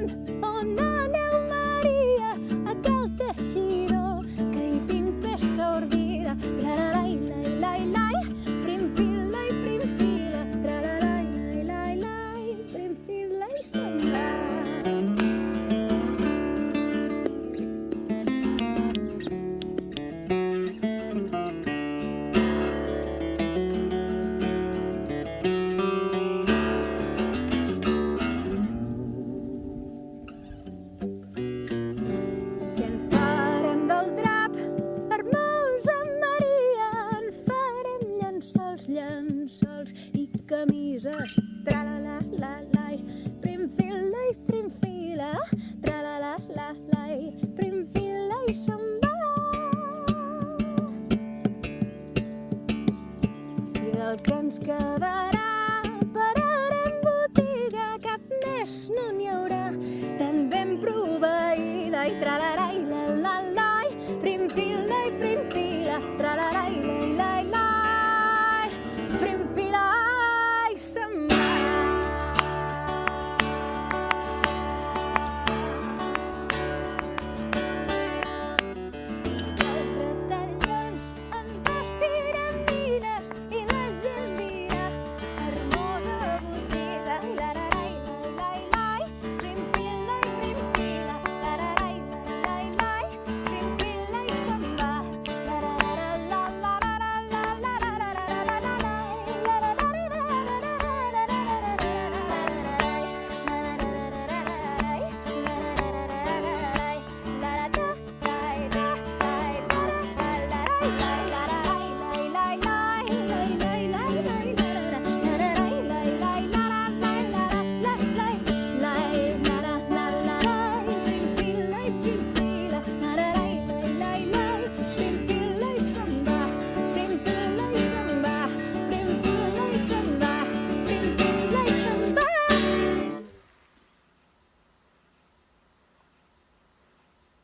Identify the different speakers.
Speaker 1: tant on aneu, Maria, aquell teixidor, que hi tinc peça ordida. Traralai, lai, lai, lai, prim-fil-lai, prim-fila. Traralai, lai, lai, lai, prim-fil-lai, se'n va. Llençols i camises, tra-la-la-la-lai, prim-fil-lai, prim-fila, tra-la-la-la-lai, prim-fil-lai, se'n va. I del que ens quedarà